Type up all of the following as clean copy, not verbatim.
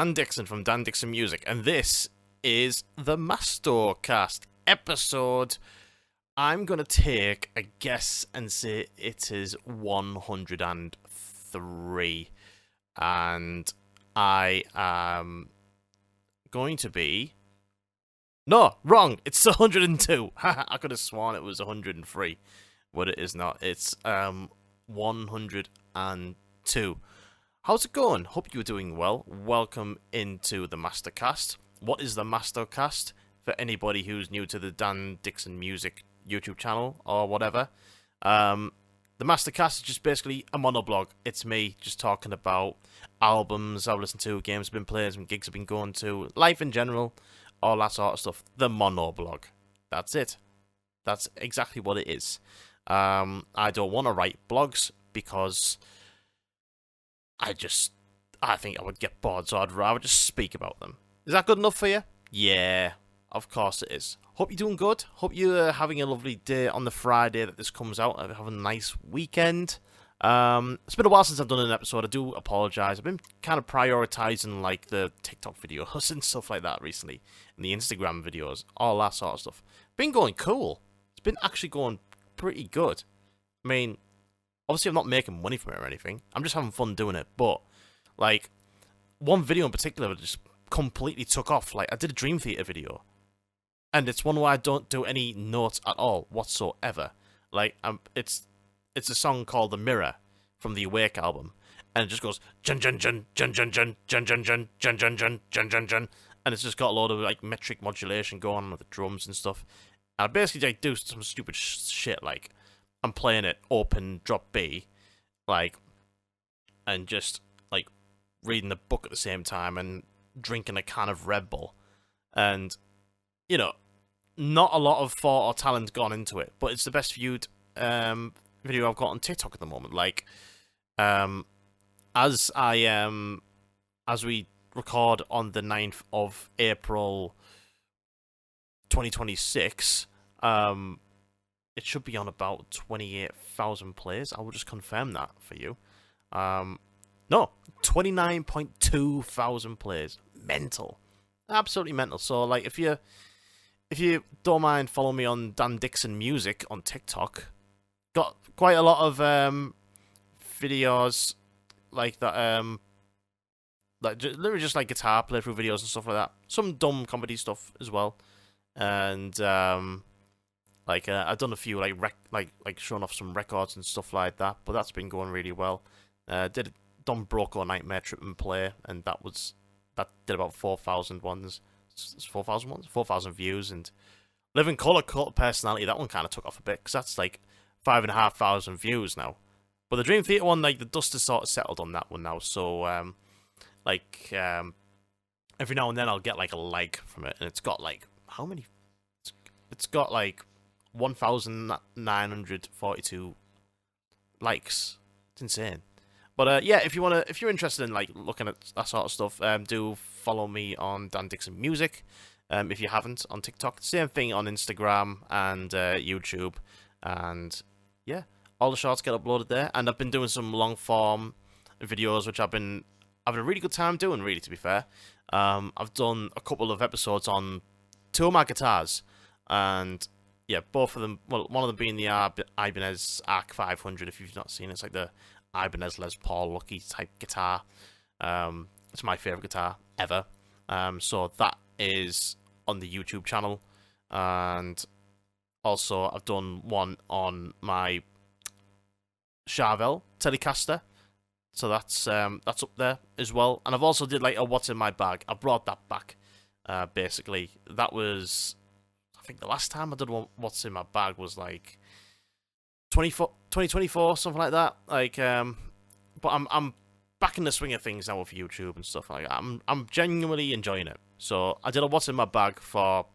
Dan Dixon from Dan Dixon Music, and this is the MastoCast episode. I'm going to take a guess and say it is 103, and I am going to be... No, wrong, it's 102. I could have sworn it was 103, but it is not. It's 102. How's it going? Hope you're doing well. Welcome into the MastoCast. What is the MastoCast? For anybody who's new to the Dan Dixon Music YouTube channel or whatever, the MastoCast is just basically a monoblog. It's me just talking about albums I've listened to, games I've been playing, some gigs I've been going to, life in general, all that sort of stuff. The monoblog. That's it. That's exactly what it is. I don't want to write blogs because I think I would get bored, so I'd rather just speak about them. Is that good enough for you? Yeah, of course it is. Hope you're doing good. Hope you're having a lovely day on the Friday that this comes out. Having a nice weekend. It's been a while since I've done an episode. I do apologise. I've been kind of prioritising like the TikTok videos and stuff like that recently, and the Instagram videos, all that sort of stuff. Been going cool. It's been actually going pretty good. I mean, obviously I'm not making money from it or anything. I'm just having fun doing it. But like one video in particular just completely took off. Like I did a Dream Theater video, and it's one where I don't do any notes at all whatsoever. Like it's a song called The Mirror from the Awake album, and it just goes jun jun jun jun jun jun jun jun jun jun jun jun jun jun jun, and it's just got a load of like metric modulation going on with the drums and stuff. And I basically like do some stupid shit like I'm playing it open drop B, like, and just like reading the book at the same time and drinking a can of Red Bull, and you know, not a lot of thought or talent gone into it, but it's the best viewed video I've got on TikTok at the moment. Like, as we record on the 9th of April 2026, it should be on about 28,000 plays. I will just confirm that for you. No, 29.2 thousand plays. Mental. Absolutely mental. So, like, if you don't mind following me on Dan Dixon Music on TikTok, got quite a lot of videos like that, like literally just like guitar playthrough videos and stuff like that. Some dumb comedy stuff as well, and like I've done a few like showing off some records and stuff like that. But that's been going really well. Did a Don Broco Nightmare Trip and Play, and that did about 4,000 ones. 4,000 views. And Living Colour Cult of Personality, that one kind of took off a bit because that's like 5,500 views now. But the Dream Theater one, like the dust has sort of settled on that one now. So every now and then I'll get like a like from it, and it's got like how many? It's got like 1,942 likes. It's insane. But yeah, if you're interested in like looking at that sort of stuff, do follow me on Dan Dixon Music. If you haven't, on TikTok, same thing on Instagram and YouTube, and yeah, all the shorts get uploaded there. And I've been doing some long form videos, which I've been having a really good time doing. Really, to be fair, I've done a couple of episodes on two of my guitars, and yeah, both of them. Well, one of them being the Ibanez Arc 500. If you've not seen it, it's like the Ibanez Les Paul Lucky type guitar. It's my favourite guitar ever. So that is on the YouTube channel, and also I've done one on my Charvel Telecaster, so that's up there as well. And I've also did like a What's in My Bag. I brought that back. Basically, that was, I think the last time I did one What's in My Bag was like 2024, something like that. Like, but I'm back in the swing of things now with YouTube and stuff like that. I'm genuinely enjoying it. So I did a What's in My Bag for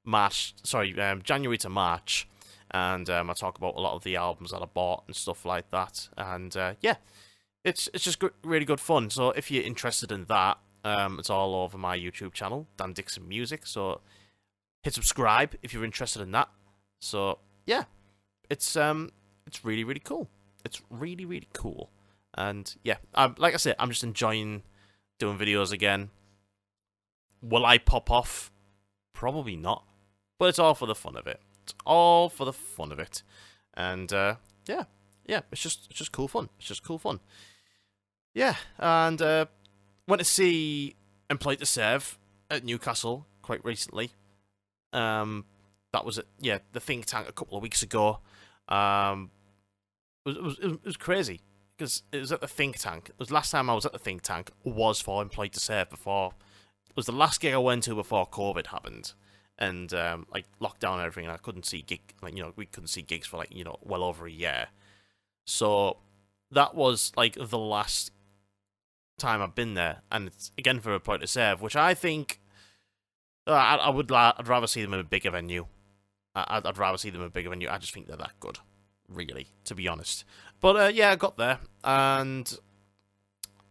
January to March, and I talk about a lot of the albums that I bought and stuff like that. And yeah, it's just really good fun. So if you're interested in that, it's all over my YouTube channel, Dan Dixon Music. So hit subscribe if you're interested in that. So yeah, it's really, really cool. It's really, really cool. And yeah, like I said, I'm just enjoying doing videos again. Will I pop off? Probably not. But it's all for the fun of it. It's all for the fun of it. And yeah, it's just cool fun. It's just cool fun. Yeah, and went to see Employed to Serve at Newcastle quite recently. That was the Think Tank a couple of weeks ago. It was crazy because it was at the Think Tank. It was the last time I was at the Think Tank was for Employed to Serve before. It was the last gig I went to before COVID happened, and like lockdown and everything. And I couldn't see we couldn't see gigs for well over a year. So that was like the last time I've been there, and it's again for Employed to Serve, which I think I'd rather see them in a bigger venue. I'd rather see them in a bigger venue. I just think they're that good, really, to be honest. But yeah, I got there, and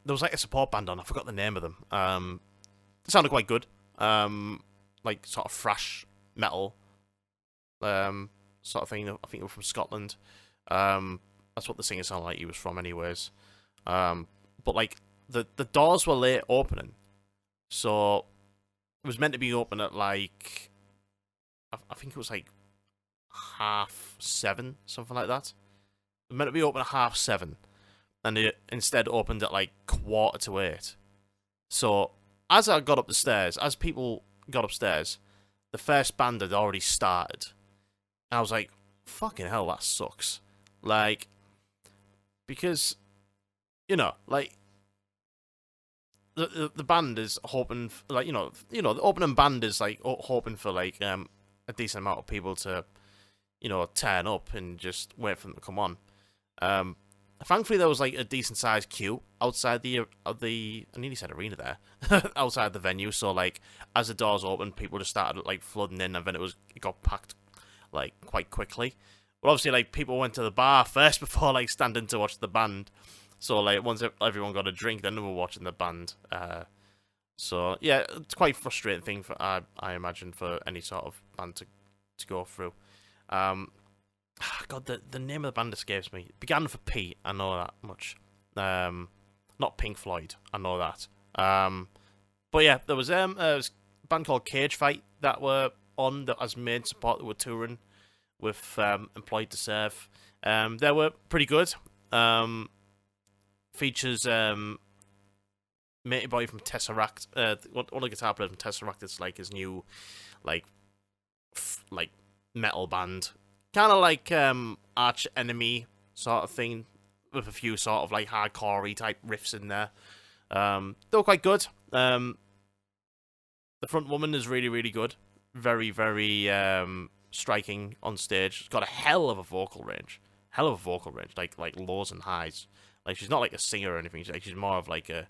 there was like a support band on. I forgot the name of them. They sounded quite good. Like sort of thrash metal, sort of thing. I think they were from Scotland. That's what the singer sounded like he was from, anyways. But like the doors were late opening, so it was meant to be open at like I think it was like 7:30, something like that. It was meant to be open at 7:30, and it instead opened at like 7:45. So as I got up the stairs, as people got upstairs, the first band had already started. And I was like, fucking hell, that sucks. Like, because, like, the band is hoping, the opening band is, like, hoping for, like, a decent amount of people to, turn up and just wait for them to come on. Thankfully, there was, like, a decent-sized queue outside the I nearly said arena there, outside the venue, so, like, as the doors opened, people just started, like, flooding in, and then it got packed, like, quite quickly. But obviously, like, people went to the bar first before, like, standing to watch the band. So, like, once everyone got a drink, then they were watching the band. So, yeah, it's quite a frustrating thing, I imagine, for any sort of band to go through. God, the name of the band escapes me. It began for P, I know that much. Not Pink Floyd, I know that. But yeah, there was a band called Cage Fight that were on as main support that were touring with Employed to Serve. They were pretty good. Features Matey Boy from Tesseract. One of the guitar players from Tesseract. It's like his new, like metal band, kind of like Arch Enemy sort of thing, with a few sort of like hardcore-y type riffs in there. They were quite good. The front woman is really, really good. Very, very striking on stage. She's got a hell of a vocal range. Like lows and highs. Like, she's not like a singer or anything. She's more of like a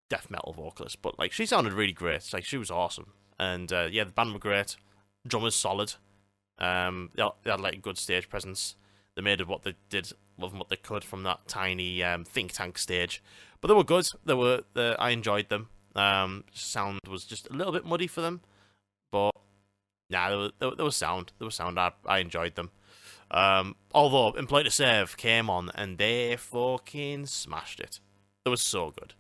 death metal vocalist. But like, she sounded really great. Like, she was awesome. And yeah, the band were great. Drummer's solid. They had like a good stage presence. They made of what they did, loving what they could from that tiny think tank stage. But they were good. I enjoyed them. Sound was just a little bit muddy for them, but nah, they were sound. They were sound. I enjoyed them. Although Employed to Serve came on and they fucking smashed it. It was so good.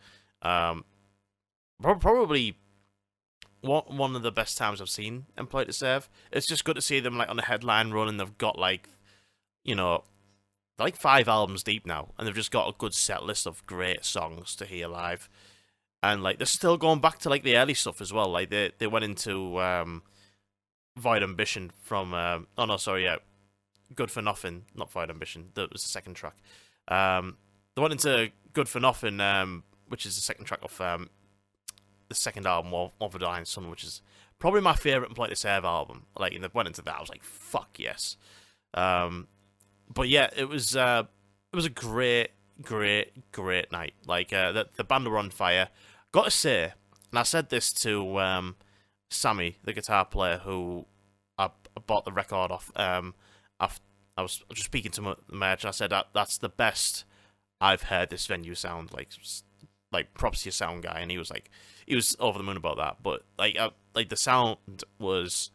Probably one of the best times I've seen Employed to Serve. It's just good to see them like on a headline run, and they've got like, they're like 5 albums deep now, and they've just got a good set list of great songs to hear live. And like, they're still going back to like the early stuff as well. Like they went into Void Ambition from Good for Nothing, not Void Ambition. That was the second track. They went into Good for Nothing, which is the second track of the second album of A Dying Sun, which is probably my favourite Employed to Serve album. Like, and they went into that, I was like, fuck yes. But yeah, it was a great night. Like, the band were on fire. Got to say, and I said this to Sammy, the guitar player, who I bought the record off. I was just speaking to my merch, and I said that's the best I've heard this venue sound. Like props to your sound guy, and he was over the moon about that. But like the sound was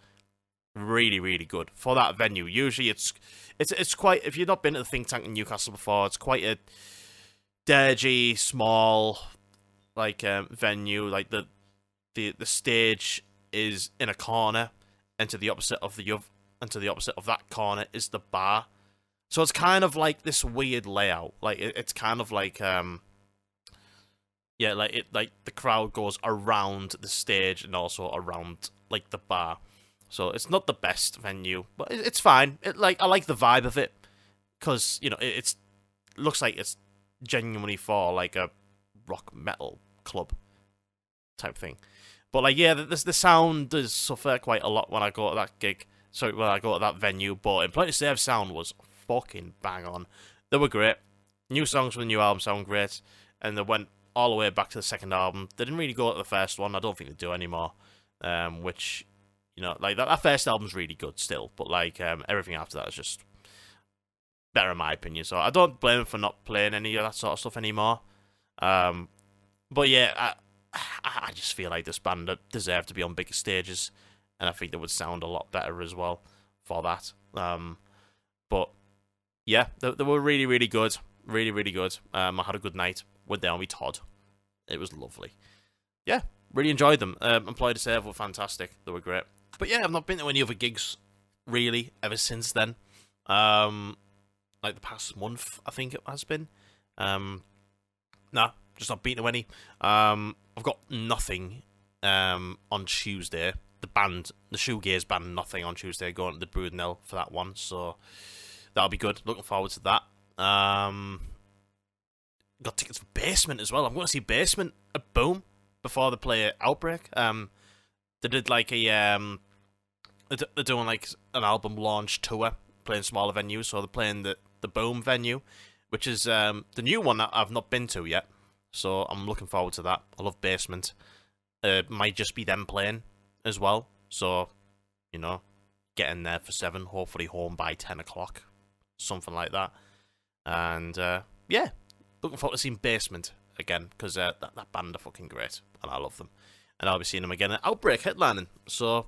really, really good for that venue. Usually it's quite, if you've not been to the Think Tank in Newcastle before, it's quite a dirgy, small, like venue. Like, the the stage is in a corner, and to the opposite of that corner is the bar. So it's kind of like this weird layout. Like it's kind of like yeah, like the crowd goes around the stage and also around like the bar. So it's not the best venue, but it's fine. I like the vibe of it because it looks like it's genuinely for like a rock metal club type thing. But like yeah, the sound does suffer quite a lot when I go to that gig. Sorry, when I go to that venue. But in Plenty Save sound was fucking bang on. They were great. New songs from the new album sound great, and they went all the way back to the second album. They didn't really go to the first one. I don't think they do anymore. Which, like that first album's really good still, but like everything after that is just better in my opinion. So I don't blame them for not playing any of that sort of stuff anymore. But yeah, I just feel like this band deserve to be on bigger stages, and I think they would sound a lot better as well for that. But yeah, they were really, really good. Really, really good. I had a good night with them with Todd. It was lovely. Yeah, really enjoyed them. Employed to Serve were fantastic. They were great. But yeah, I've not been to any other gigs really ever since then. Like the past month, I think it has been. Nah, just not been to any. I've got nothing on Tuesday. The Shoegaze band, nothing on Tuesday. Going to the Brudenell for that one, so that'll be good. Looking forward to that. Got tickets for Basement as well. I'm going to see Basement at Boom before they play Outbreak. They did like they're doing like an album launch tour, playing smaller venues. So they're playing the Boom venue, which is the new one that I've not been to yet. So I'm looking forward to that. I love Basement. Might just be them playing as well. So, getting there for 7, hopefully home by 10 o'clock. Something like that. And, yeah, looking forward to seeing Basement again, because that band are fucking great, and I love them. And I'll be seeing them again at Outbreak headlining. So,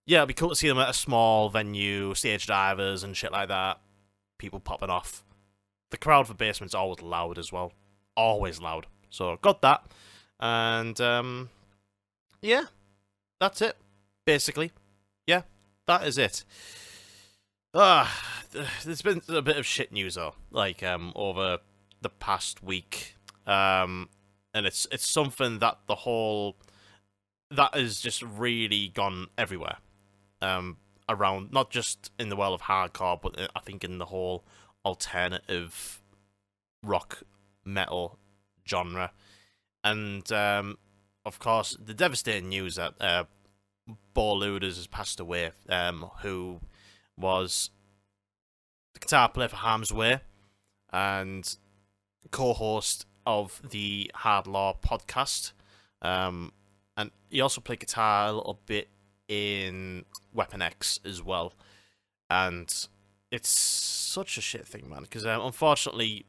yeah, it'll be cool to see them at a small venue, stage divers and shit like that. People popping off. The crowd for Basement's always loud as well. Always loud. So, got that. And, yeah, that's it, basically. Yeah, that is it. There's been a bit of shit news though, like over the past week, and it's something that that has just really gone everywhere, around, not just in the world of hardcore, but I think in the whole alternative rock metal genre, and of course the devastating news that Bo Lueders has passed away, who was the guitar player for Harm's Way and co-host of the Hardlore podcast. And he also played guitar a little bit in Weapon X as well. And it's such a shit thing, man, because unfortunately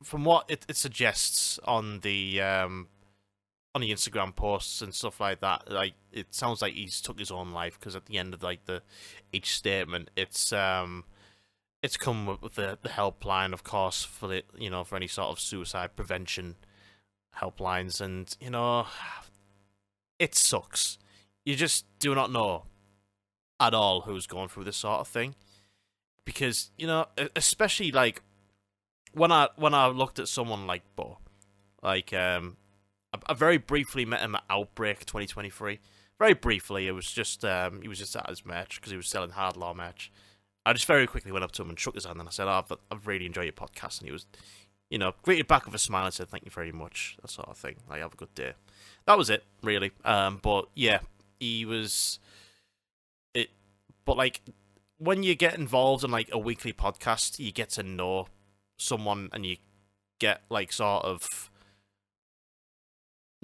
from what it suggests on the Instagram posts and stuff like that, like it sounds like he's took his own life, because at the end of like each statement, it's come with the helpline, of course, for the for any sort of suicide prevention helplines, and it sucks. You just do not know at all who's going through this sort of thing, because especially like when I looked at someone like Bo, like I very briefly met him at Outbreak 2023. Very briefly, it was just he was just at his merch because he was selling Hardlore merch. I just very quickly went up to him and shook his hand, and I said, I've really enjoyed your podcast. And he was, greeted back with a smile and said, thank you very much, that sort of thing. Like, have a good day. That was it, really. But yeah, he was it. But like, when you get involved in like a weekly podcast, you get to know someone, and you get like sort of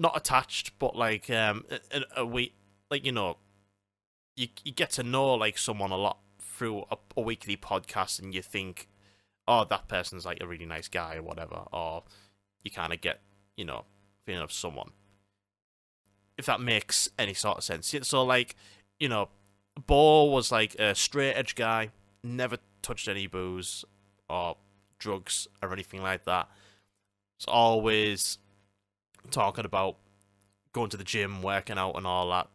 not attached, but like a week, like you get to know like someone a lot through a weekly podcast, and you think, oh, that person's like a really nice guy or whatever, or you kind of get feeling of someone, if that makes any sort of sense. So like Bo was like a straight edge guy, never touched any booze or drugs or anything like that. It's always talking about going to the gym, working out, and all that.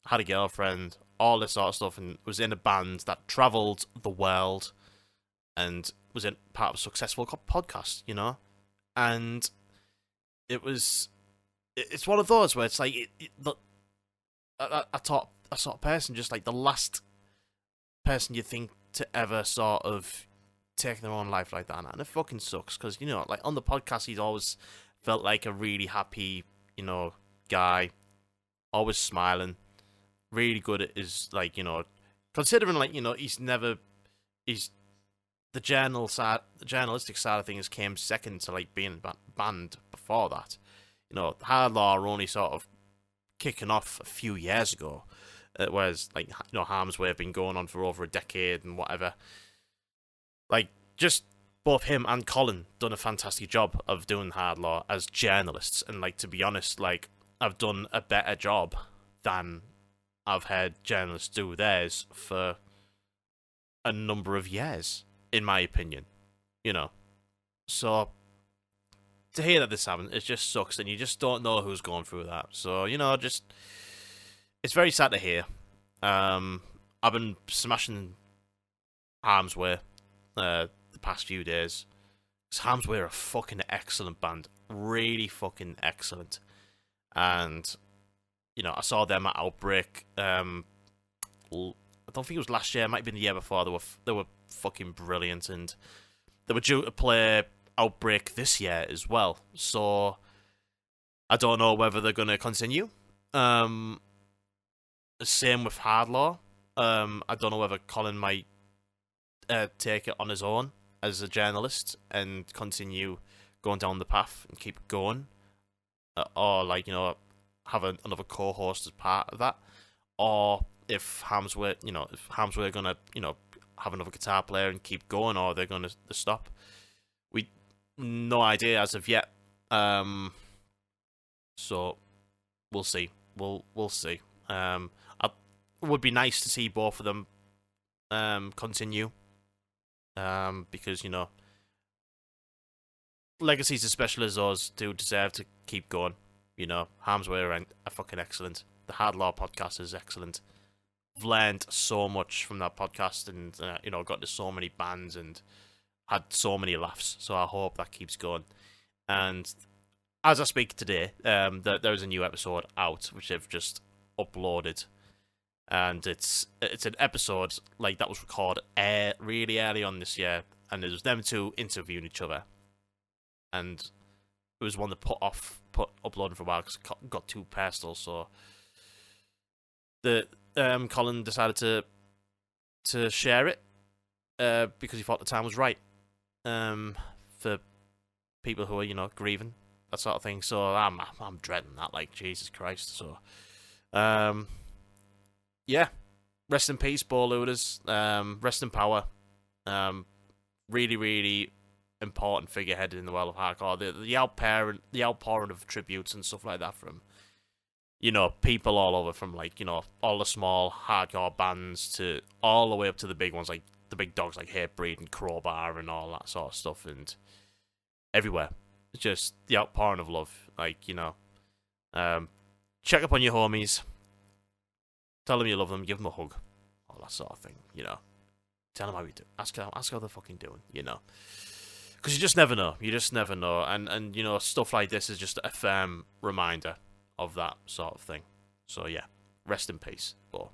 Had a girlfriend, all this sort of stuff, and was in a band that travelled the world and was in part of a successful podcast, you know? And it's one of those where it's like, a sort of person, just like the last person you think to ever sort of take their own life like that, and it fucking sucks, because, you know, like, on the podcast, he's always felt like a really happy, you know, guy, always smiling, really good at his, like, you know, considering, like, you know, he's the journalistic side of things came second to, like, being banned before that. You know, Hardlore only sort of kicking off a few years ago, whereas, like, you know, Harm's Way have been going on for over a decade and whatever. Like, just both him and Colin done a fantastic job of doing Hardlore as journalists, and, like, to be honest, like, I've done a better job than I've heard journalists do theirs for a number of years, in my opinion, you know. So, to hear that this happened, it just sucks, and you just don't know who's going through that. So, you know, just, it's very sad to hear. I've been smashing Harm's Way the past few days. Harm's Way are a fucking excellent band, really fucking excellent. And, you know, I saw them at Outbreak. I don't think it was last year. It might have been the year before. They were fucking brilliant, and they were due to play Outbreak this year as well. So I don't know whether they're going to continue. Same with Hardlore. I don't know whether Colin might take it on his own as a journalist and continue going down the path and keep going, or, like, you know, have another co-host as part of that, or if Harm's Way are gonna, you know, have another guitar player and keep going, or they're gonna stop. We no idea as of yet. So we'll see. We'll see. It would be nice to see both of them continue, because, you know, legacies as special as those do deserve to keep going. You know, Harm's Way are fucking excellent. The Hardlore podcast is excellent. I've learned so much from that podcast, and, you know, got to so many bands and had so many laughs. So I hope that keeps going. And as I speak today, there's a new episode out, which they've just uploaded. And it's an episode, like, that was recorded really early on this year, and it was them two interviewing each other. And it was one that put uploading for a while because it got too personal. So Colin decided to share it because he thought the time was right for people who are, you know, grieving, that sort of thing. So I'm dreading that, like, Jesus Christ. So yeah, rest in peace, Bo Lueders. Rest in power. Really, really important figurehead in the world of hardcore. The outpouring of tributes and stuff like that from, you know, people all over, from, like, you know, all the small hardcore bands to all the way up to the big ones, like the big dogs like Hatebreed and Crowbar and all that sort of stuff, and everywhere. It's just the outpouring of love, like, you know. Check up on your homies. Tell them you love them. Give them a hug. All that sort of thing, you know. Tell them how you do. Ask how they're fucking doing, you know. Because you just never know. You just never know. And you know, stuff like this is just a firm reminder of that sort of thing. So, yeah. Rest in peace. But,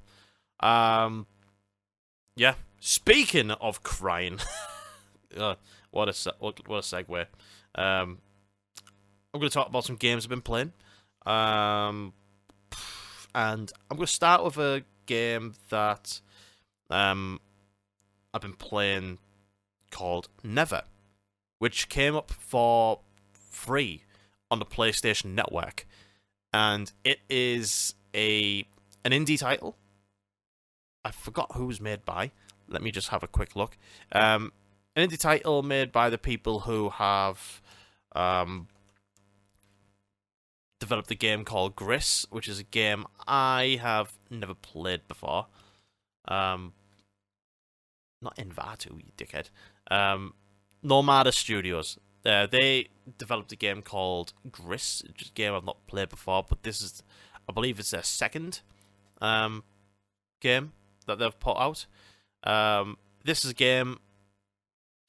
yeah. Speaking of crying. What a segue. I'm going to talk about some games I've been playing. And I'm going to start with a game that I've been playing called Neva, which came up for free on the PlayStation Network. And it is an indie title. I forgot who it was made by. Let me just have a quick look. An indie title made by the people who have developed a game called Gris, which is a game I have never played before. Not Invatu, you dickhead. Nomada Studios. They developed a game called Gris, which is a game I've not played before, but this is, I believe it's their second game that they've put out. This is a game,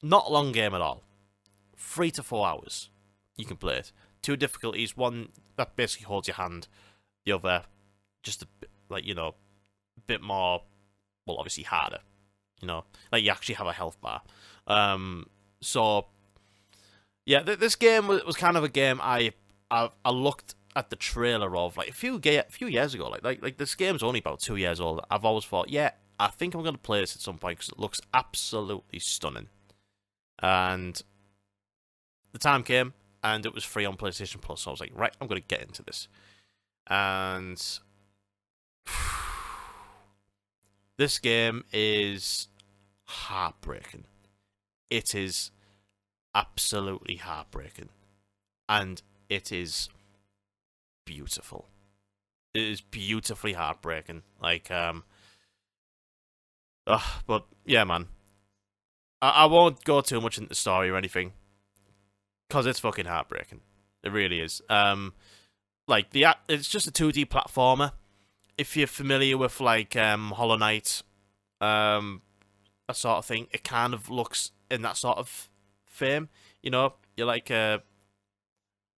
not a long game at all. 3 to 4 hours you can play it. 2 difficulties, one that basically holds your hand, the other just a bit, like, a bit more, well, obviously harder. Like you actually have a health bar. So yeah, this game was kind of a game I looked at the trailer of like a few years ago. Like this game's only about 2 years old. I've always thought, yeah, I think I'm gonna play this at some point because it looks absolutely stunning. And the time came, and it was free on PlayStation Plus. So I was like, right, I'm gonna get into this. And this game is heartbreaking. It is absolutely heartbreaking, and it is beautiful. It is beautifully heartbreaking. Like, but yeah, man, I won't go too much into the story or anything, cause it's fucking heartbreaking. It really is. Like it's just a 2D platformer. If you're familiar with like Hollow Knight, that sort of thing, it kind of looks in that sort of fame. You're like a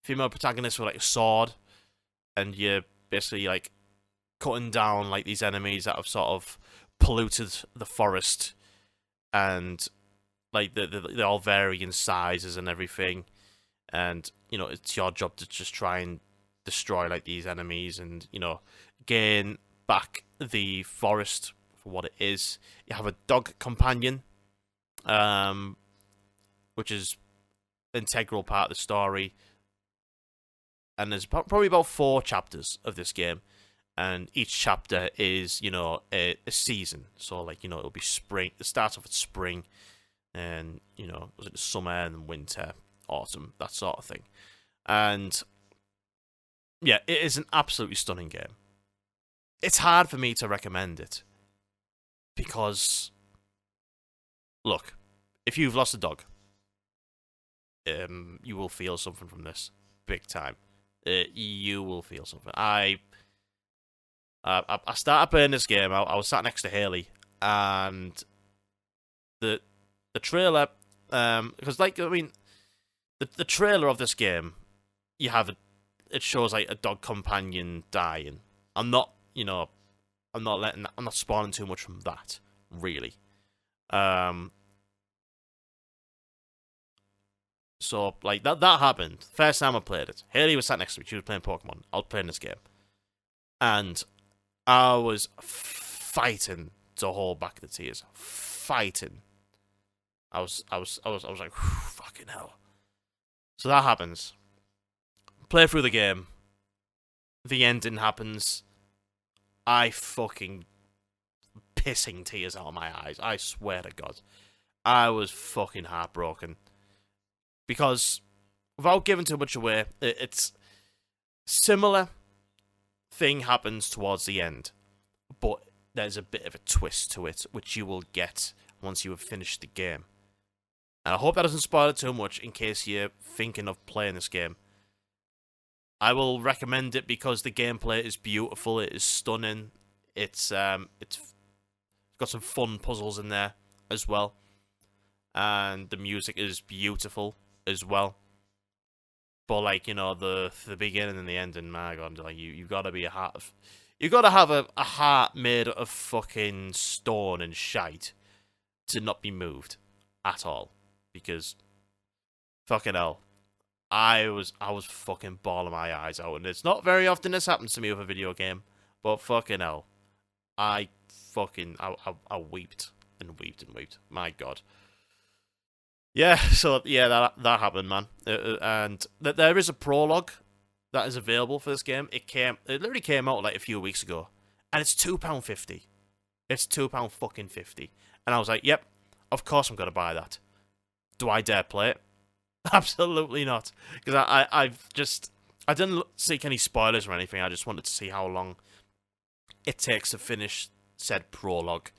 female protagonist with like a sword, and you're basically like cutting down like these enemies that have sort of polluted the forest, and like they all vary in sizes and everything, and it's your job to just try and destroy like these enemies and gain back the forest for what it is. You have a dog companion, which is an integral part of the story. And there's probably about 4 chapters of this game, and each chapter is a season. So like it'll be spring. It starts off at spring, and was it summer and winter, autumn, that sort of thing. And yeah, it is an absolutely stunning game. It's hard for me to recommend it because, look, if you've lost a dog, you will feel something from this, big time. You will feel something. I started playing this game. I was sat next to Haley, and the trailer, because the trailer of this game, it shows like a dog companion dying. I'm not spawning too much from that, really. So like that happened. First time I played it, Haley was sat next to me. She was playing Pokemon. I was playing this game, and I was fighting to hold back the tears. Fighting. I was like, fucking hell. So that happens. Play through the game. The ending happens. I fucking pissing tears out of my eyes. I swear to God. I was fucking heartbroken. Because, without giving too much away, it's similar thing happens towards the end. But there's a bit of a twist to it, which you will get once you have finished the game. And I hope that doesn't spoil it too much in case you're thinking of playing this game. I will recommend it because the gameplay is beautiful. It is stunning. It's got some fun puzzles in there as well, and the music is beautiful as well. But like the beginning and the ending, my God, like you gotta be you gotta have a heart made of fucking stone and shite to not be moved at all, because fucking hell. I was fucking bawling my eyes out, and it's not very often this happens to me with a video game, but fucking hell, I weeped and weeped and weeped. My God. Yeah, so yeah, that happened, man. And there is a prologue that is available for this game. It literally came out like a few weeks ago, and it's £2.50. It's £2.50, and I was like, yep, of course I'm gonna buy that. Do I dare play it? Absolutely not, because I didn't seek any spoilers or anything. I just wanted to see how long it takes to finish said prologue,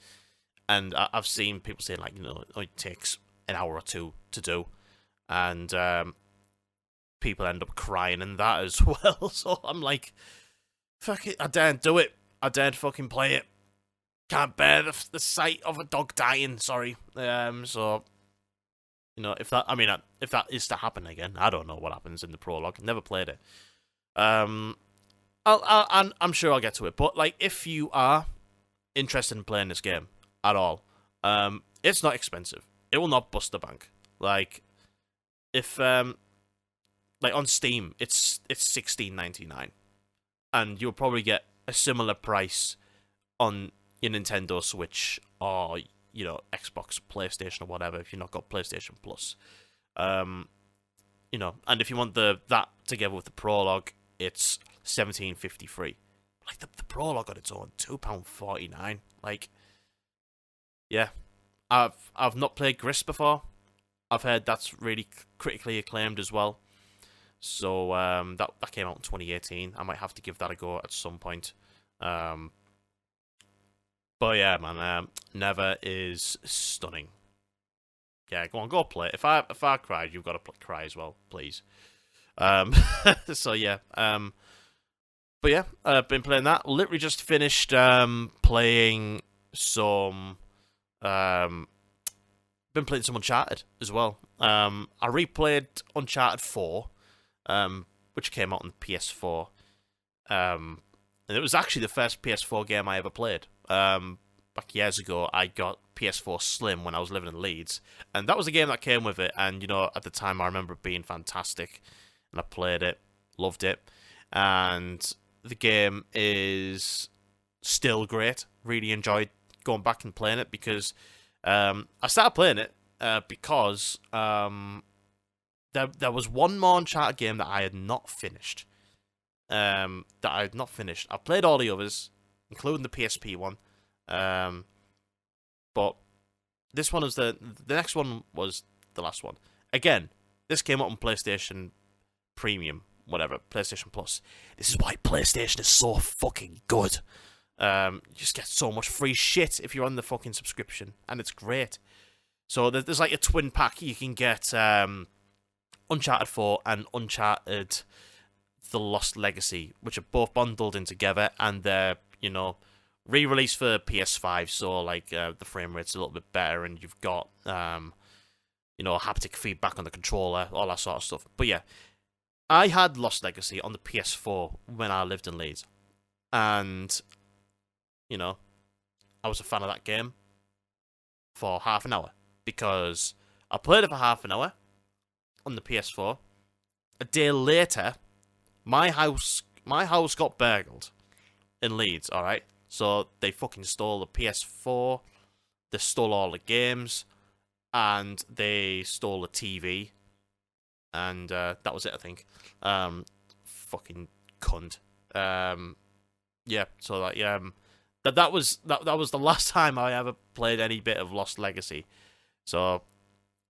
and I've seen people saying like it takes an hour or two to do, and people end up crying in that as well. So I'm like, fuck it, I daren't do it. I daren't fucking play it. Can't bear the sight of a dog dying. Sorry. So you know, if that is to happen again, I don't know what happens in the prologue. Never played it. I'm sure I'll get to it. But like, if you are interested in playing this game at all, it's not expensive. It will not bust the bank. Like, if like on Steam, it's $16.99, and you'll probably get a similar price on your Nintendo Switch or Xbox, PlayStation, or whatever. If you've not got PlayStation Plus, and if you want that together with the prologue, it's $17.53. Like the prologue on its own, £2.49. Like, yeah, I've not played Gris before. I've heard that's really critically acclaimed as well. So that came out in 2018. I might have to give that a go at some point. But yeah, man, Neva is stunning. Yeah, go play it. If I cried, you've got to cry as well, please. So yeah, but yeah, I've been playing that. Literally just finished playing some. Been playing some Uncharted as well. I replayed Uncharted 4, which came out on PS4. And it was actually the first PS4 game I ever played. Back years ago, I got PS4 Slim when I was living in Leeds, and that was the game that came with it. And at the time, I remember it being fantastic, and I played it, loved it, and the game is still great. Really enjoyed going back and playing it because I started playing it because there was one more Uncharted game that I had not finished. I played all the others, including the PSP one. But this one was the next one was the last one. Again, this came out on PlayStation Premium, whatever, PlayStation Plus. This is why PlayStation is so fucking good. You just get so much free shit if you're on the fucking subscription, and it's great. So there's like a twin pack. You can get Uncharted 4 and Uncharted The Lost Legacy, which are both bundled in together, and they're, re-released for PS5, so like the frame rate's a little bit better, and you've got haptic feedback on the controller, all that sort of stuff. But yeah, I had Lost Legacy on the PS4 when I lived in Leeds, and I was a fan of that game for half an hour because I played it for half an hour on the PS4. A day later, my house got burgled in Leeds. All right, so they fucking stole the PS4, they stole all the games, and they stole the TV, and that was it, I think. Fucking cunt. Yeah. So that was the last time I ever played any bit of Lost Legacy. So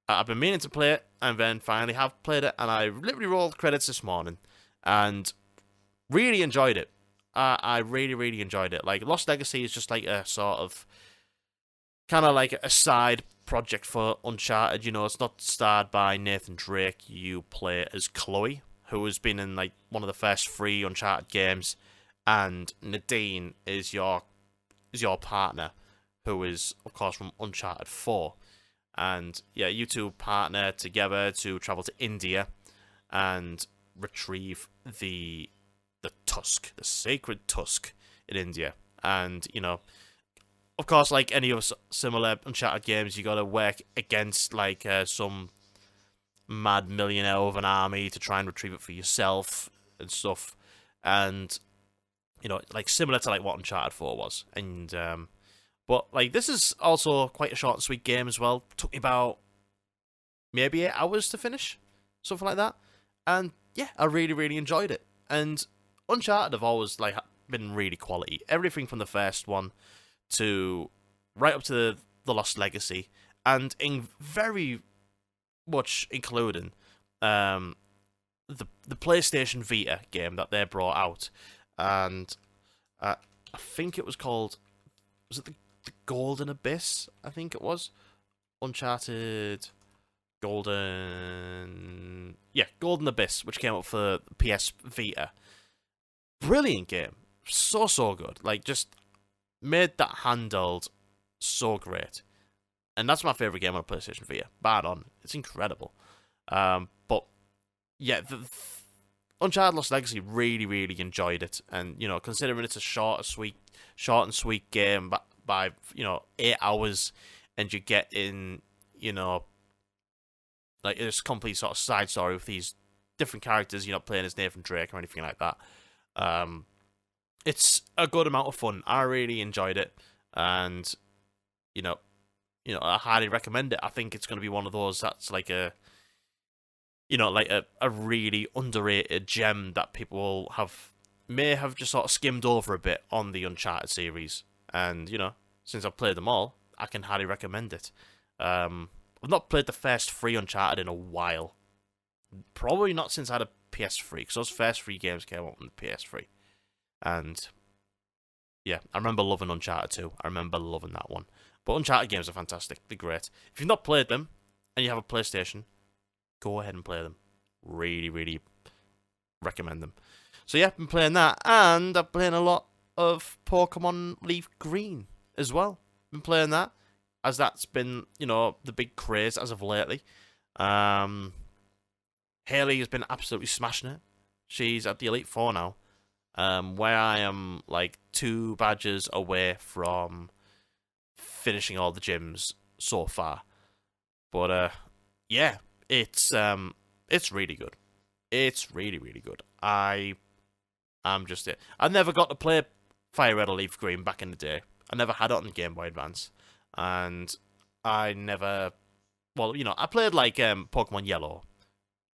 I've been meaning to play it, and then finally have played it, and I literally rolled credits this morning, and really enjoyed it. I really, really enjoyed it. Like, Lost Legacy is just like a sort of, kind of like a side project for Uncharted. It's not starred by Nathan Drake. You play as Chloe, who has been in like one of the first 3 Uncharted games, and Nadine is your partner, who is of course from Uncharted 4. And yeah, you two partner together to travel to India and retrieve the tusk, the sacred tusk in India. And of course, like any other similar Uncharted games, you got to work against like some mad millionaire of an army to try and retrieve it for yourself and stuff. And like similar to like what Uncharted 4 was. And but like this is also quite a short and sweet game as well. Took me about maybe 8 hours to finish, something like that. And yeah, I really, really enjoyed it. And Uncharted have always like been really quality. Everything from the first one to right up to the Lost Legacy, and in very much including the PlayStation Vita game that they brought out, and I think it was called, was it the Golden Abyss? I think it was Uncharted Golden Abyss, which came out for PS Vita. Brilliant game. So good. Like, just made that handheld so great. And that's my favourite game on PlayStation Vita. Bad on. It's incredible. But, yeah, Uncharted Lost Legacy, really enjoyed it. And, you know, considering it's a short and sweet game by 8 hours, and you get in, you know, like, it's a complete sort of side story with these different characters. You're not playing as Nathan Drake or anything like that. It's a good amount of fun. I really enjoyed it, and you know, I highly recommend it. I think it's going to be one of those that's like a really underrated gem that people may have just sort of skimmed over a bit on the Uncharted series. And you know, since I've played them all, I can highly recommend it. I've not played the first 3 Uncharted in a while. Probably not since I had a PS3, because those first 3 games came out on the PS3. And yeah, I remember loving Uncharted 2. I remember loving that one. But Uncharted games are fantastic. They're great. If you've not played them, and you have a PlayStation, go ahead and play them. Really recommend them. So yeah, I've been playing that, and I've been playing a lot of Pokemon Leaf Green as well. Been playing that, as that's been, you know, the big craze as of lately. Haley has been absolutely smashing it. She's at the Elite Four now, where I am like 2 badges away from finishing all the gyms so far. But yeah, it's really good. It's really good. I'm just it. I never got to play Fire Red or Leaf Green back in the day. I never had it on the Game Boy Advance, and I never. Well, you know, I played like Pokemon Yellow,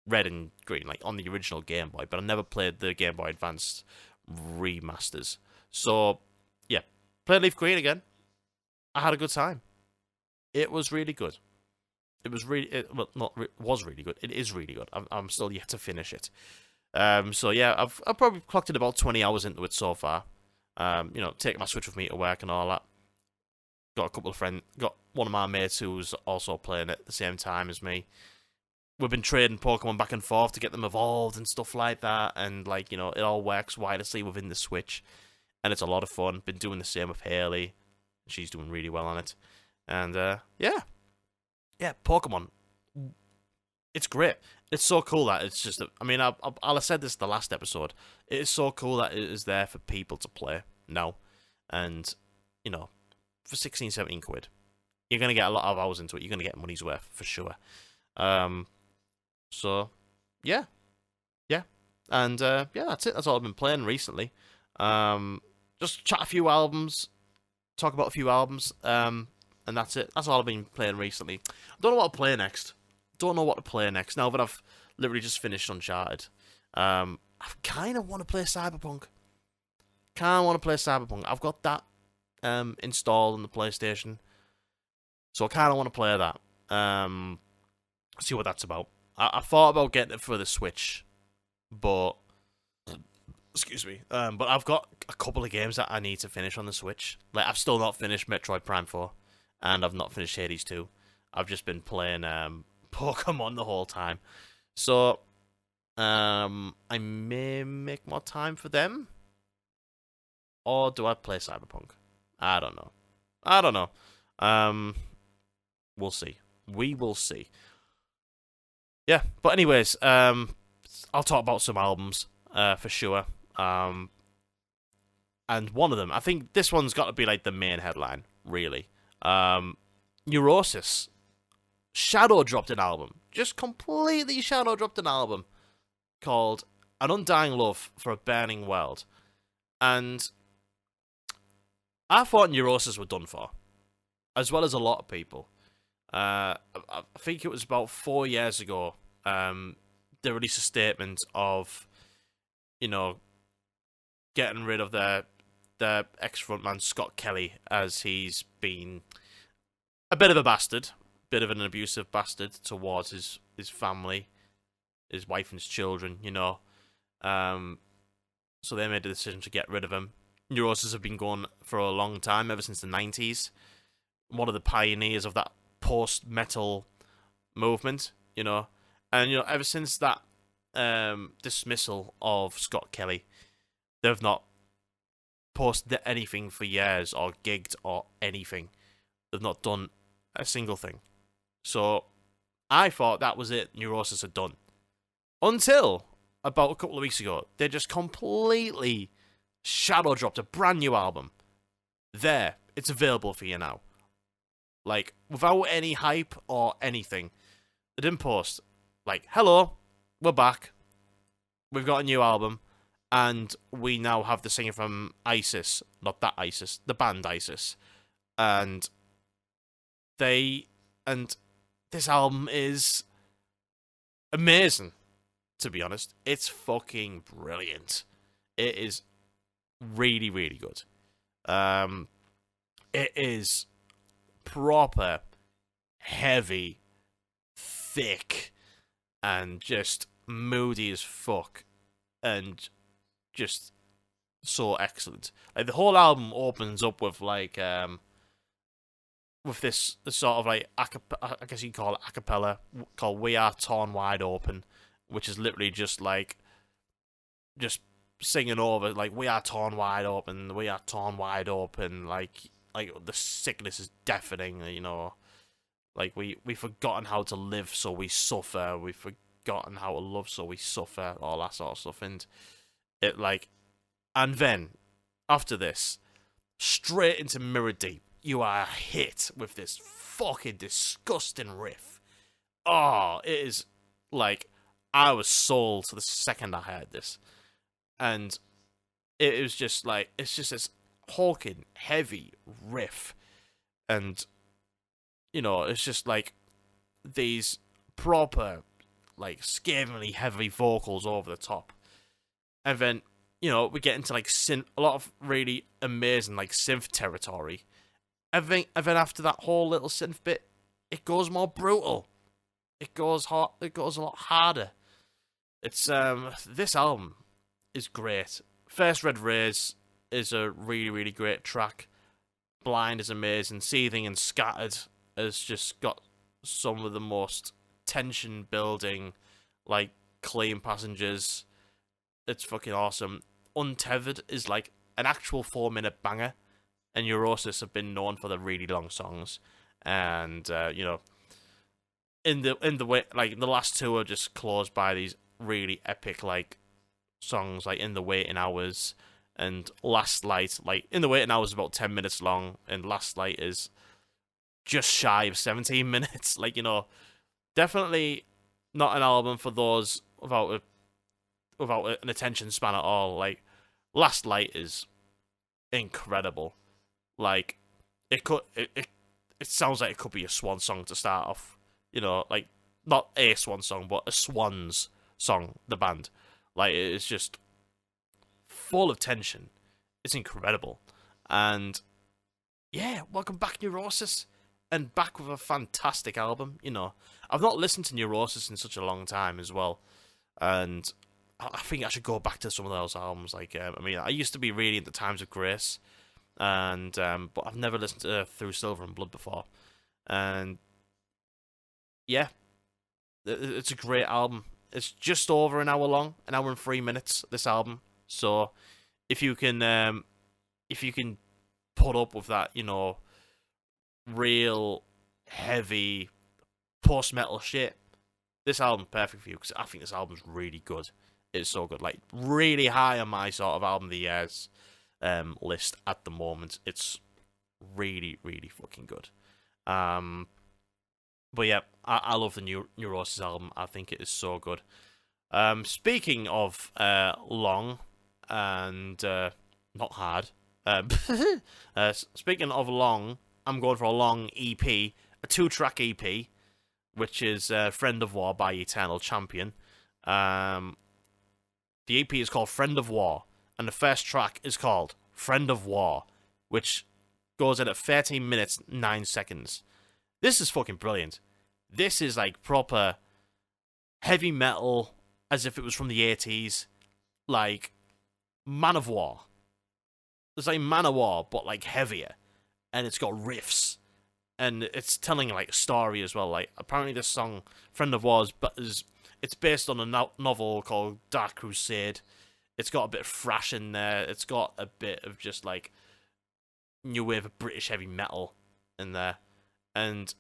Red and Green, like on the original Game Boy, but I never played the Game Boy Advance remasters. So yeah, played Leaf Green again. I had a good time. It was really good. It was really was really good. It is really good. I'm still yet to finish it. So yeah, I've probably clocked in about 20 hours into it so far. You know, taking my Switch with me to work and all that. Got a couple of friends. Got one of my mates who's also playing it at the same time as me. We've been trading Pokemon back and forth to get them evolved and stuff like that. And like, you know, it all works wirelessly within the Switch, and it's a lot of fun. Been doing the same with Haley. She's doing really well on it. And yeah, Pokemon. It's great. It's so cool that it's just. I mean, I'll have said this the last episode. It is so cool that it is there for people to play now, and you know, for 16, 17 quid, you're gonna get a lot of hours into it. You're gonna get money's worth for sure. So yeah, and yeah, that's it. That's all I've been playing recently. Just chat a few albums, talk about a few albums, and that's it. That's all I've been playing recently. I don't know what to play next. Now that I've literally just finished Uncharted. I kind of want to play Cyberpunk. I've got that installed on the PlayStation, so I kind of want to play that. See what that's about. I thought about getting it for the Switch, but excuse me. But I've got a couple of games that I need to finish on the Switch. Like, I've still not finished Metroid Prime 4, and I've not finished Hades 2. I've just been playing Pokemon the whole time. So I may make more time for them, or do I play Cyberpunk? I don't know. We'll see. We will see. Yeah, but anyways, I'll talk about some albums for sure. And one of them, I think this one's got to be like the main headline, really. Neurosis shadow dropped an album, just completely shadow dropped an album called An Undying Love for a Burning World. And I thought Neurosis were done for, as well as a lot of people. I think it was about 4 years ago, they released a statement of, you know, getting rid of their ex-frontman Scott Kelly, as he's been a bit of a bastard, bit of an abusive bastard towards his family, his wife and his children, you know. So they made the decision to get rid of him. Neurosis have been going for a long time, ever since the 90s. One of the pioneers of that post-metal movement. you know. And, you know, ever since that dismissal of Scott Kelly, they've not posted anything for years or gigged or anything. They've not done a single thing. So I thought that was it. Neurosis had done. Until about a couple of weeks ago, they just completely shadow dropped a brand new album. There, it's available for you now. Like, without any hype or anything. They didn't post, like, hello, we're back. We've got a new album. And we now have the singer from ISIS. Not that ISIS, the band ISIS. And this album is amazing, to be honest. It's fucking brilliant. It is really, really good. It is proper, heavy, thick, and just moody as fuck. And just so excellent. Like, the whole album opens up with, like, with this sort of, like, I guess you could call it a cappella, called We Are Torn Wide Open, which is literally just, like, just singing over, like, we are torn wide open, like the sickness is deafening, you know, like, we've forgotten how to live, so we suffer, we've forgotten how to love, so we suffer, all that sort of stuff, and it, like, and then, after this, straight into Mirror Deep, you are hit with this fucking disgusting riff. Oh, it is, like, I was sold the second I heard this. And it was just, like, it's just this hulking, heavy riff. And, you know, it's just, like, these proper, like, scathingly heavy vocals over the top. And then, you know, we get into, like, a lot of really amazing, like, synth territory. And then after that whole little synth bit, it goes more brutal. It goes hard. It goes a lot harder. It's this album is great. First Red Rays is a really, really great track. Blind is amazing. Seething and Scattered has just got some of the most tension building, like, clean passengers. It's fucking awesome. Untethered is, like, an actual 4-minute banger, and Neurosis have been known for the really long songs. And you know, in the way, like, the last two are just closed by these really epic, like, songs, like In the Waiting Hours and Last Light. Like, In the Waiting Hours is about 10 minutes long, and Last Light is just shy of 17 minutes. Like, you know, definitely not an album for those without an attention span at all. Like, Last Light is incredible. Like, it sounds like it could be a swan song to start off. You know, like, not a swan song, but a Swans song, the band. Like, it's just full of tension. It's incredible. And yeah, welcome back, Neurosis. And back with a fantastic album. You know, I've not listened to Neurosis in such a long time as well. And I think I should go back to some of those albums. Like, I mean, I used to be really into Times of Grace. And but I've never listened to Through Silver and Blood before. And yeah, it's a great album. It's just over an hour long, an hour and 3 minutes, this album. So if you can put up with that, you know, real heavy post-metal shit, this album's perfect for you, because I think this album's really good. It's so good. Like, really high on my sort of album of the years list at the moment. It's really, really fucking good. But yeah, I love the Neurosis album. I think it is so good. Speaking of long and not hard, speaking of long, I'm going for a long EP, a 2-track EP, which is Friend of War by Eternal Champion. The EP is called Friend of War, and the first track is called Friend of War, which goes in at 13 minutes, 9 seconds. This is fucking brilliant. This is, like, proper heavy metal, as if it was from the 80s. Like, Man of War. It's like Man of War, but, like, heavier. And it's got riffs. and it's telling like a story as well. Like apparently this song, Friend of War's, but it's based on a novel called Dark Crusade. It's got a bit of thrash in there. It's got a bit of just like new wave of British heavy metal in there, and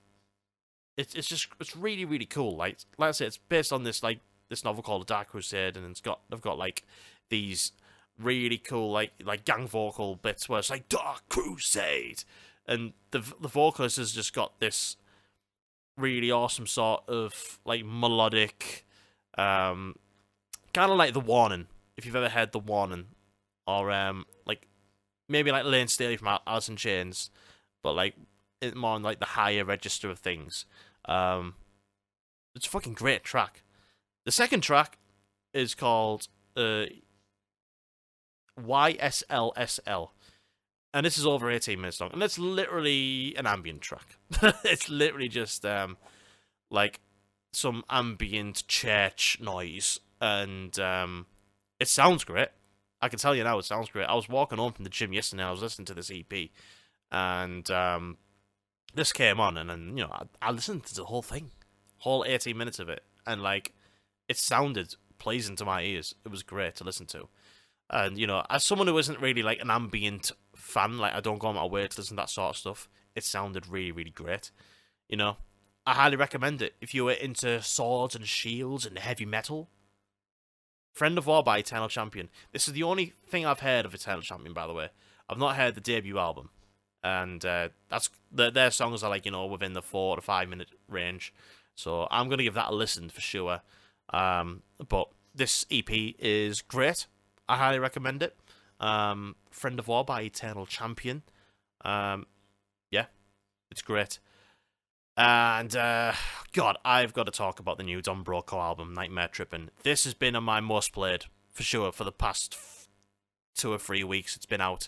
it's really really cool. Like I said, it's based on this novel called Dark Crusade, and they've got like these really cool like gang vocal bits where it's like Dark Crusade, and the vocalist has just got this really awesome sort of like melodic, kind of like The Warning, if you've ever heard The Warning, or like maybe like Lane Staley from Alice in Chains, but like it more on like the higher register of things. It's a fucking great track. The second track is called YSLSL, and this is over 18 minutes long, and it's literally an ambient track. It's literally just like some ambient church noise, and it sounds great. I can tell you now, it sounds great. I was walking home from the gym yesterday, and I was listening to this EP, and this came on, and then I listened to the whole thing, whole 18 minutes of it, and like it sounded pleasing to my ears. It was great to listen to. And, as someone who isn't really, like, an ambient fan, like, I don't go on my way to listen to that sort of stuff, it sounded really, really great. I highly recommend it. If you were into swords and shields and heavy metal, Friend of War by Eternal Champion. This is the only thing I've heard of Eternal Champion, by the way. I've not heard the debut album. And that's their songs are, like, within the 4 to 5 minute range. So I'm going to give that a listen for sure. But this EP is great. I highly recommend it. Friend of War by Eternal Champion. Yeah, it's great. And, God, I've got to talk about the new Don Broco album, Nightmare Trippin'. This has been on my most played, for sure, for the past 2 or 3 weeks it's been out.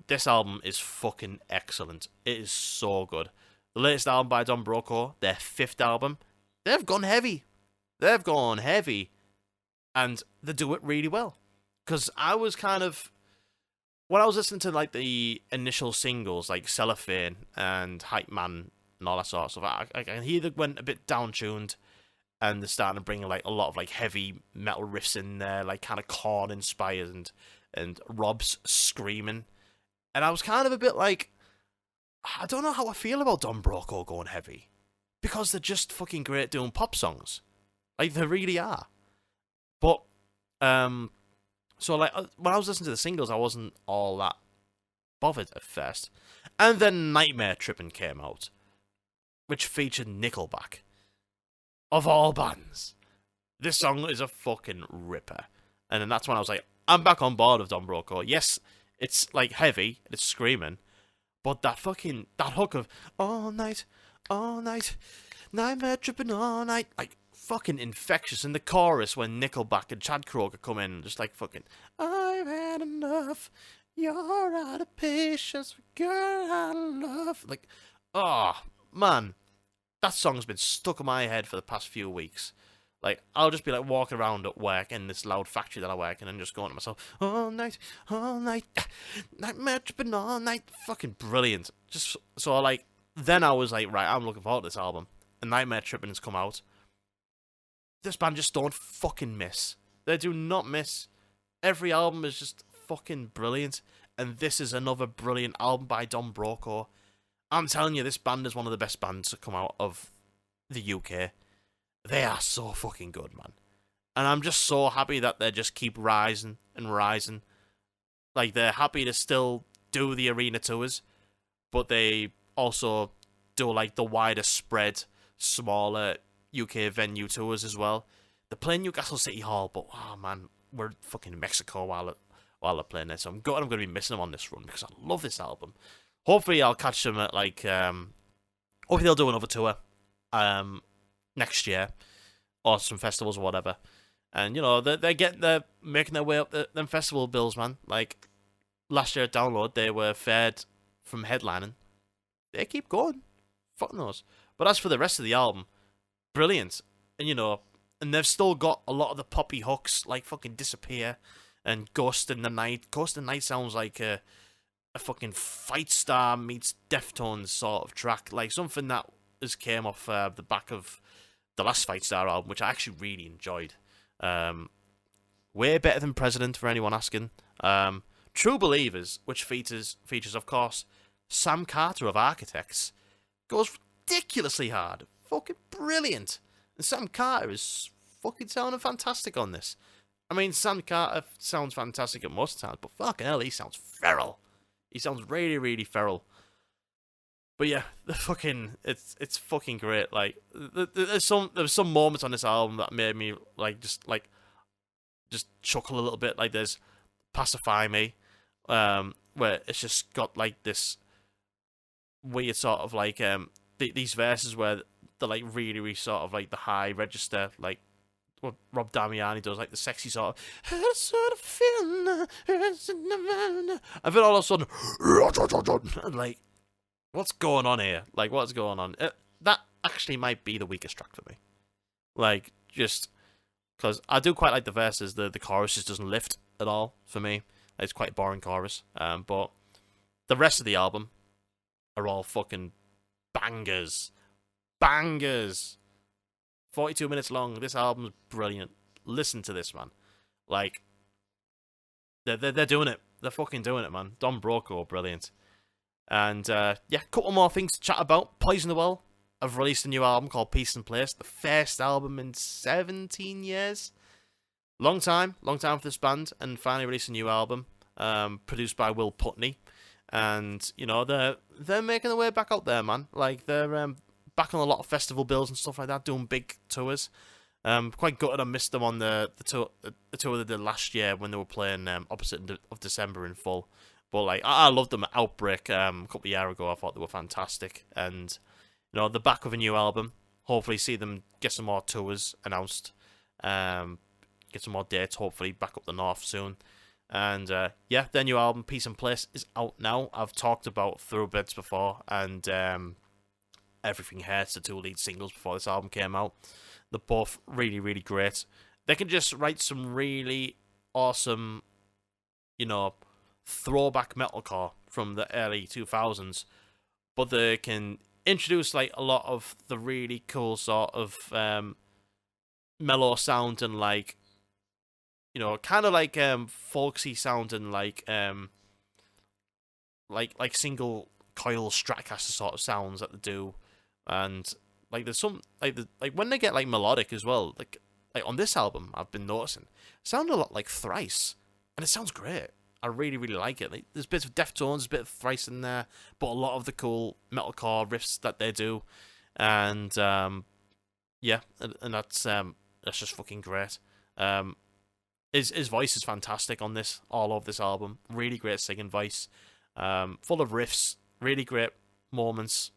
This album is fucking excellent. It is so good. The latest album by Don Broco, their 5th album, they've gone heavy. They've gone heavy. And they do it really well. Because I was kind of... When I was listening to, like, the initial singles, like Cellophane and Hype Man and all that sort of stuff, I can hear they went a bit down-tuned, and they're starting to bring, like, a lot of, like, heavy metal riffs in there, like, kind of Korn-inspired, and Rob's screaming. And I was kind of a bit like, I don't know how I feel about Don Broco going heavy. Because they're just fucking great doing pop songs. Like, they really are. But, so, like, when I was listening to the singles, I wasn't all that bothered at first. And then Nightmare Trippin' came out, which featured Nickelback. Of all bands. This song is a fucking ripper. And then that's when I was like, I'm back on board with Don Broco. Yes, it's, like, heavy, it's screaming, but that hook of, all night, Nightmare Trippin' all night, like, fucking infectious. In the chorus when Nickelback and Chad Kroger come in, just like fucking, I've had enough, you're out of patience, girl, out of love. Like, oh, man, that song's been stuck in my head for the past few weeks. Like, I'll just be like walking around at work in this loud factory that I work in and just going to myself, all night, Nightmare Trippin' all night. Fucking brilliant. Just so, like, then I was like, right, I'm looking forward to this album. And Nightmare Trippin' has come out. This band just don't fucking miss. They do not miss. Every album is just fucking brilliant. And this is another brilliant album by Don Broco. I'm telling you, this band is one of the best bands to come out of the UK. They are so fucking good, man. And I'm just so happy that they just keep rising and rising. Like, they're happy to still do the arena tours, but they also do, like, the wider spread, smaller UK venue tours as well. They're playing Newcastle City Hall, but oh man, we're fucking in Mexico while they're playing this. So I'm going to be missing them on this run because I love this album. Hopefully I'll catch them at like hopefully they'll do another tour next year or some festivals or whatever. And they're making their way up them festival bills, man. Like last year at Download, they were fared from headlining. They keep going. Fuck knows. But as for the rest of the album, brilliant. And they've still got a lot of the poppy hooks, like fucking Disappear and Ghost in the Night. Ghost in the Night sounds like a a fucking Fight Star meets Deftones sort of track, like something that has came off the back of the last Fight Star album, which I actually really enjoyed. Way better than President, for anyone asking. True Believers, which features of course Sam Carter of Architects, goes ridiculously hard, fucking brilliant. And Sam Carter is fucking sounding fantastic on this. I mean, Sam Carter sounds fantastic at most times, but fucking hell, he sounds feral. He sounds really, really feral. But yeah, it's fucking great. Like, there's some moments on this album that made me just chuckle a little bit. Like, there's Pacify Me, where it's just got like this weird sort of like these verses where they're like really, really sort of like the high register, like what Rob Damiani does, like the sexy sort of sort of feeling, and then all of a sudden, like, what's going on here? Like, what's going on? That actually might be the weakest track for me. Like, just because I do quite like the verses, the chorus just doesn't lift at all for me. It's quite a boring chorus. But the rest of the album are all fucking bangers. Bangers! 42 minutes long. This album's brilliant. Listen to this, man. Like, they're doing it. They're fucking doing it, man. Don Broco, brilliant. And, yeah, a couple more things to chat about. Poison the Well have released a new album called Peace and Place. The first album in 17 years. Long time for this band. And finally released a new album. Produced by Will Putney. And, you know, they're making their way back out there, man. Like, they're back on a lot of festival bills and stuff like that, doing big tours. Quite gutted I missed them on the tour they did last year when they were playing opposite of December in full. But like, I loved them at Outbreak a couple of years ago. I thought they were fantastic. And, you know, the back of a new album. Hopefully see them get some more tours announced. Get some more dates, hopefully, back up the north soon. And, yeah, their new album, Peace and Place, is out now. I've talked about Thoroughbreds before, and Everything Hurts, the two lead singles before this album came out. They're both really, really great. They can just write some really awesome, you know, throwback metalcore from the early 2000s, but they can introduce, like, a lot of the really cool sort of mellow sound and, like, you know, kind of like folksy sound and like single coil Stratocaster sort of sounds that they do, and like there's some like when they get like melodic as well, like on this album I've been noticing, it sound a lot like Thrice, and it sounds great. I really, really like it. Like, there's bits of Deftones, a bit of Thrice in there, but a lot of the cool metalcore riffs that they do, and yeah, and that's just fucking great. His voice is fantastic on this, all over this album. Really great singing voice. Full of riffs. Really great moments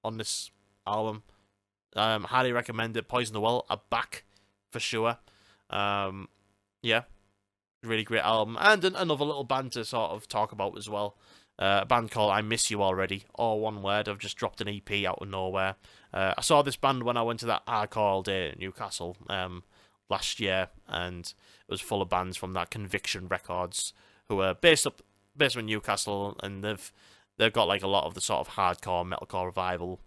on this album. Highly recommend it. Poison the Well are back for sure. Yeah. Really great album. And another little band to sort of talk about as well. A band called I Miss You Already. All one word. I've just dropped an EP out of nowhere. I saw this band when I went to that Hardcore All Day in Newcastle last year, and it was full of bands from that Conviction Records who are based in Newcastle, and they've got like a lot of the sort of hardcore metalcore revival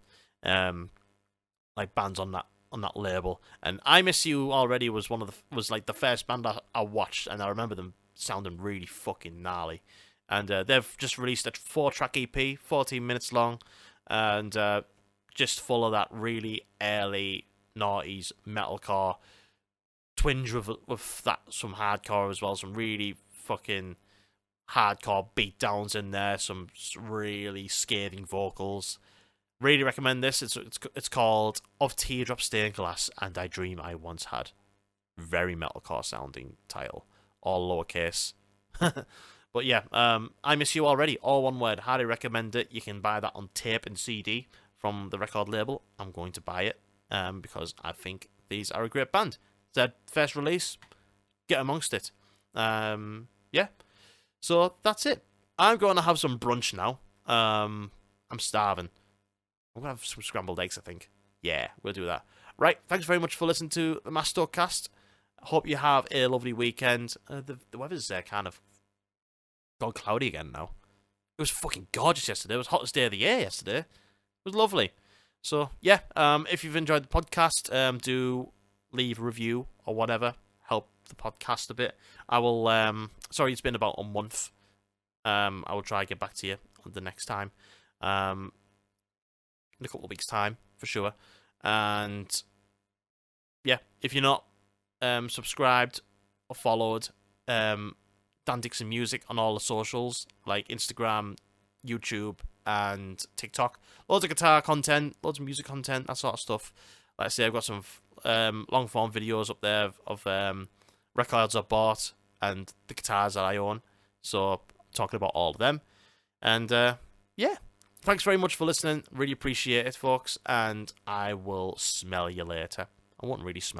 like bands on that label. And I Miss You Already was like the first band I watched, and I remember them sounding really fucking gnarly. And they've just released a 4-track EP, 14 minutes long, and just full of that really early noughties metalcore twinge with that, some hardcore as well, some really fucking hardcore beatdowns in there, some really scathing vocals. Really recommend this. It's called Of Teardrop Stained Glass and I Dream I Once Had. Very metalcore sounding title, all lowercase. But yeah, I Miss You Already, all one word. Highly recommend it. You can buy that on tape and CD from the record label. I'm going to buy it because I think these are a great band. Their first release, get amongst it. Yeah. So that's it. I'm going to have some brunch now. I'm starving. I'm going to have some scrambled eggs, I think. Yeah, we'll do that. Right, thanks very much for listening to the MastoCast. Hope you have a lovely weekend. The weather's kind of gone cloudy again now. was fucking gorgeous yesterday. It was hottest day of the year yesterday. It was lovely. So, yeah, if you've enjoyed the podcast, do leave a review or whatever. Help the podcast a bit. I will, sorry, it's been about a month. I will try and get back to you the next time. In a couple of weeks' time, for sure. And, yeah, if you're not subscribed or followed Dan Dixon Music on all the socials, like Instagram, YouTube, and TikTok. Loads of guitar content, loads of music content, that sort of stuff. Like I say, I've got some long-form videos up there of records I bought and the guitars that I own. So, talking about all of them. And, yeah. Thanks very much for listening. Really appreciate it, folks. And I will smell you later. I won't really smell